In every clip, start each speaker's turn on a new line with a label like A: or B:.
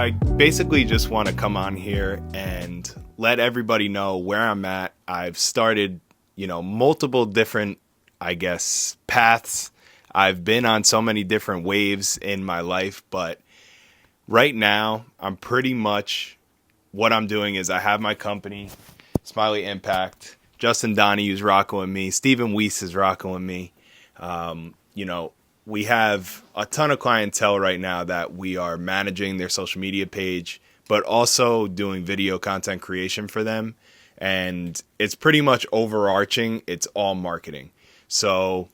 A: I basically just want to come on here and let everybody know where I'm at. I've started, multiple different, paths. I've been on so many different waves in my life, but right now I'm pretty much what I'm doing is I have my company, Smiley Impact. Justin Donahue's rocking with me. Stephen Weiss is rocking with me. We have a ton of clientele right now that we are managing their social media page, but also doing video content creation for them. And it's pretty much overarching. It's all marketing. So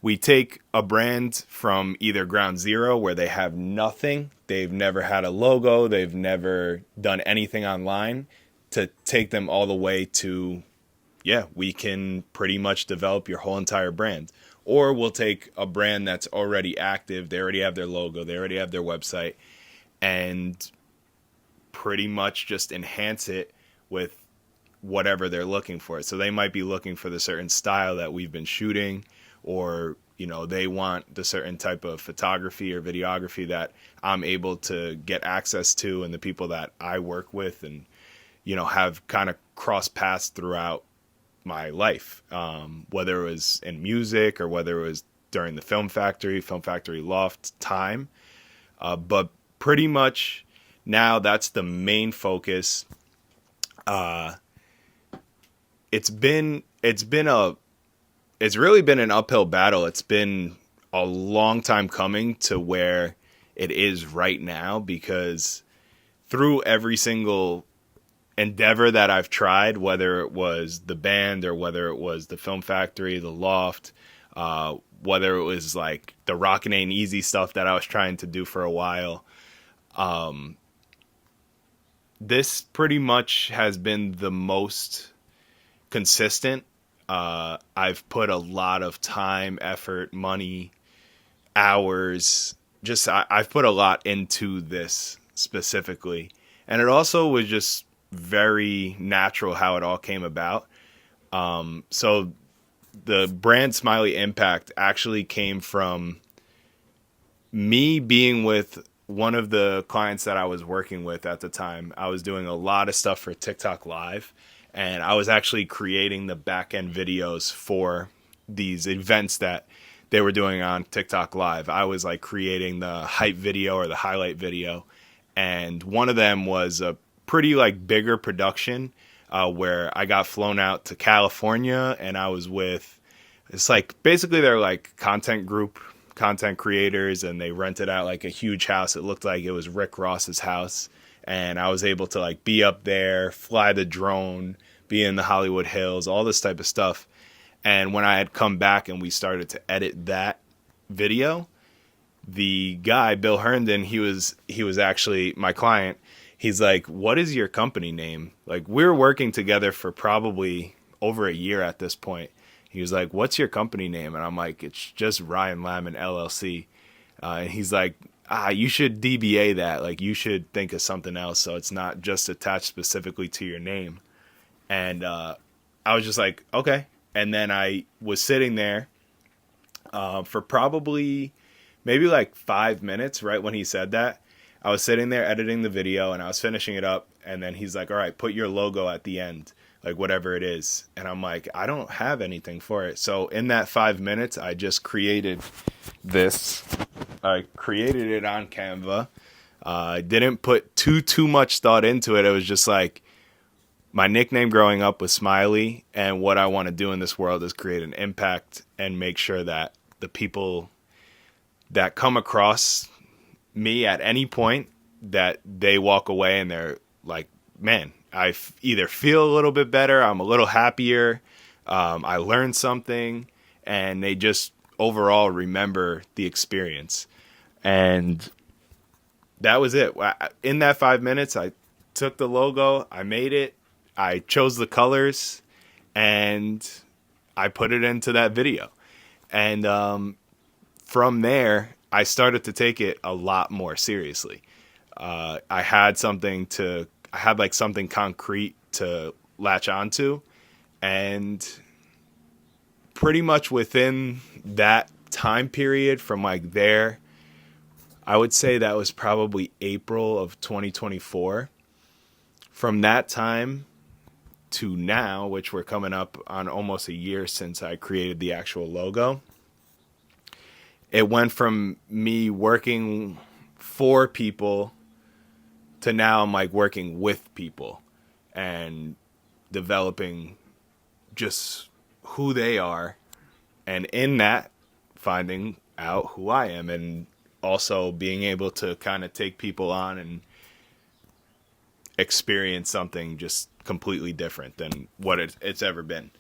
A: we take a brand from either ground zero where they have nothing. They've never had a logo. They've never done anything online, to take them all the way to, we can pretty much develop your whole entire brand. Or we'll take a brand that's already active, they already have their logo, they already have their website, and pretty much just enhance it with whatever they're looking for. So they might be looking for the certain style that we've been shooting, or they want the certain type of photography or videography that I'm able to get access to, and the people that I work with and have kind of cross paths throughout my life, whether it was in music or whether it was during the Film Factory Loft time. But pretty much now that's the main focus. It's really been an uphill battle. It's been a long time coming to where it is right now, because through every single endeavor that I've tried, whether it was the band or whether it was the Film Factory, the Loft, whether it was like the Rockin' Ain't Easy stuff that I was trying to do for a while, this pretty much has been the most consistent. I've put a lot of time, effort, money, hours, I've put a lot into this specifically. And it also was just very natural how it all came about. So the brand Smiley Impact actually came from me being with one of the clients that I was working with at the time. I was doing a lot of stuff for TikTok Live, and I was actually creating the back end videos for these events that they were doing on TikTok Live. I was like creating the hype video or the highlight video. And one of them was a pretty like bigger production where I got flown out to California, and I was with, it's like basically they're like content creators, and they rented out like a huge house. It looked like it was Rick Ross's house, and I was able to like be up there, fly the drone, be in the Hollywood Hills, all this type of stuff. And when I had come back and we started to edit that video, the guy, Bill Herndon, he was actually my client. He's like, "What is your company name?" Like, we're working together for probably over a year at this point. He was like, "What's your company name?" And I'm like, "It's just Ryan Lamon LLC." And he's like, "You should DBA that. Like, you should think of something else so it's not just attached specifically to your name." And I was just like, okay. And then I was sitting there for probably maybe like 5 minutes right when he said that. I was sitting there editing the video and I was finishing it up. And then he's like, "All right, put your logo at the end, like whatever it is." And I'm like, I don't have anything for it. So in that 5 minutes, I just created this. I created it on Canva. I didn't put too much thought into it. It was just like, my nickname growing up was Smiley, and what I want to do in this world is create an impact and make sure that the people that come across me at any point, that they walk away and they're like, "Man, I either feel a little bit better, I'm a little happier, I learned something," and they just overall remember the experience. And that was it. In that 5 minutes, I took the logo, I made it, I chose the colors, and I put it into that video. And from there, I started to take it a lot more seriously. I had something concrete to latch onto, and pretty much within that time period from like there, I would say that was probably April of 2024. From that time to now, which we're coming up on almost a year since I created the actual logo, it went from me working for people to now I'm like working with people and developing just who they are, and in that finding out who I am, and also being able to kind of take people on and experience something just completely different than what it's ever been.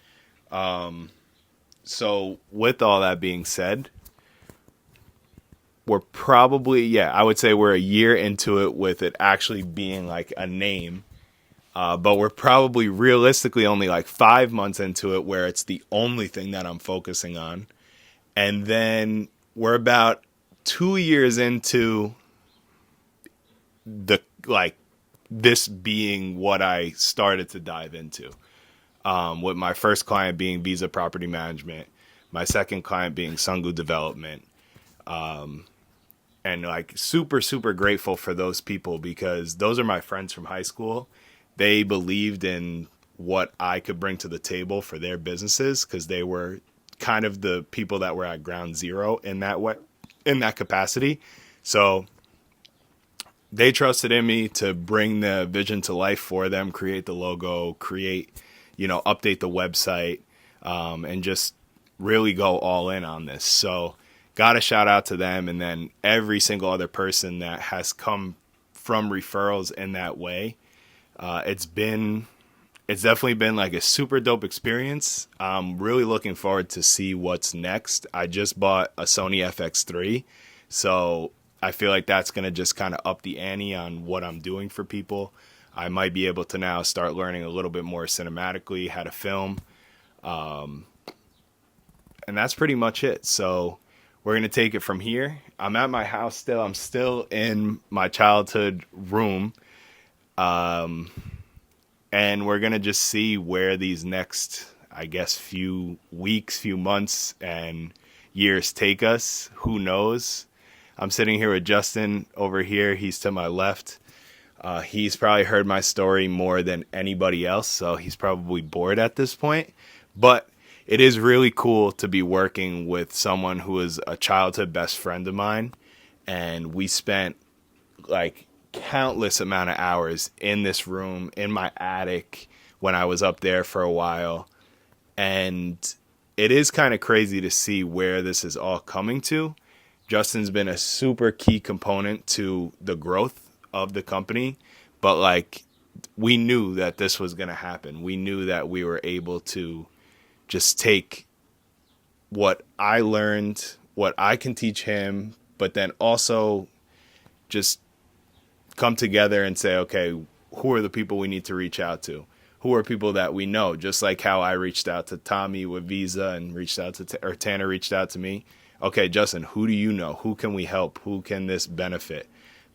A: So with all that being said, we're probably, yeah, I would say we're a year into it with it actually being like a name. But we're probably realistically only like 5 months into it where it's the only thing that I'm focusing on. And then we're about 2 years into the, like, this being what I started to dive into. With my first client being Visa Property Management, my second client being Sungu Development. And like super, super grateful for those people because those are my friends from high school. They believed in what I could bring to the table for their businesses because they were kind of the people that were at ground zero in that way, in that capacity. So they trusted in me to bring the vision to life for them, create the logo, update the website, and just really go all in on this. So got a shout out to them, and then every single other person that has come from referrals in that way. It's definitely been like a super dope experience. I'm really looking forward to see what's next. I just bought a Sony FX3, so I feel like that's going to just kind of up the ante on what I'm doing for people. I might be able to now start learning a little bit more cinematically, how to film. And that's pretty much it. So we're going to take it from here. I'm at my house still. I'm still in my childhood room. And we're going to just see where these next, I guess, few weeks, few months, and years take us. Who knows? I'm sitting here with Justin over here. He's to my left. He's probably heard my story more than anybody else, so he's probably bored at this point. But it is really cool to be working with someone who is a childhood best friend of mine, and we spent like countless amount of hours in this room in my attic when I was up there for a while. And it is kind of crazy to see where this is all coming to. Justin's been a super key component to the growth of the company, but like we knew that this was going to happen. We knew that we were able to just take what I learned, what I can teach him, but then also just come together and say, okay, who are the people we need to reach out to? Who are people that we know? Just like how I reached out to Tommy with Visa and reached out to, or Tanner reached out to me. Okay, Justin, who do you know? Who can we help? Who can this benefit?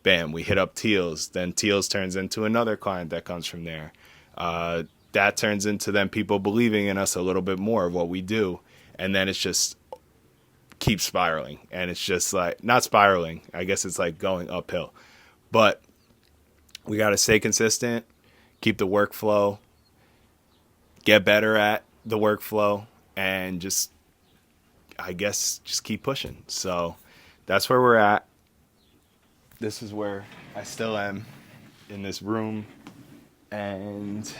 A: Bam, we hit up Teals. Then Teals turns into another client that comes from there. That turns into them people believing in us a little bit more of what we do. And then it's just keeps spiraling. And it's just like, not spiraling. I guess it's like going uphill. But we got to stay consistent, keep the workflow, get better at the workflow, and just, I guess, just keep pushing. So that's where we're at. This is where I still am in this room. And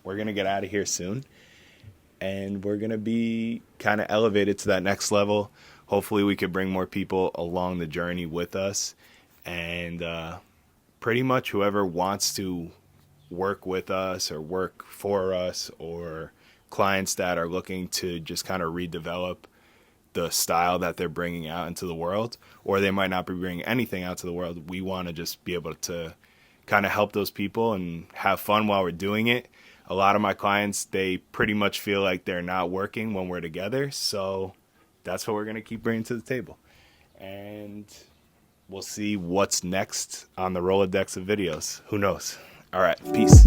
A: we're going to get out of here soon. And we're going to be kind of elevated to that next level. Hopefully we could bring more people along the journey with us. And pretty much whoever wants to work with us or work for us, or clients that are looking to just kind of redevelop the style that they're bringing out into the world, or they might not be bringing anything out to the world. We want to just be able to kind of help those people and have fun while we're doing it. A lot of my clients, they pretty much feel like they're not working when we're together. So that's what we're going to keep bringing to the table. And we'll see what's next on the Rolodex of videos. Who knows? All right. Peace.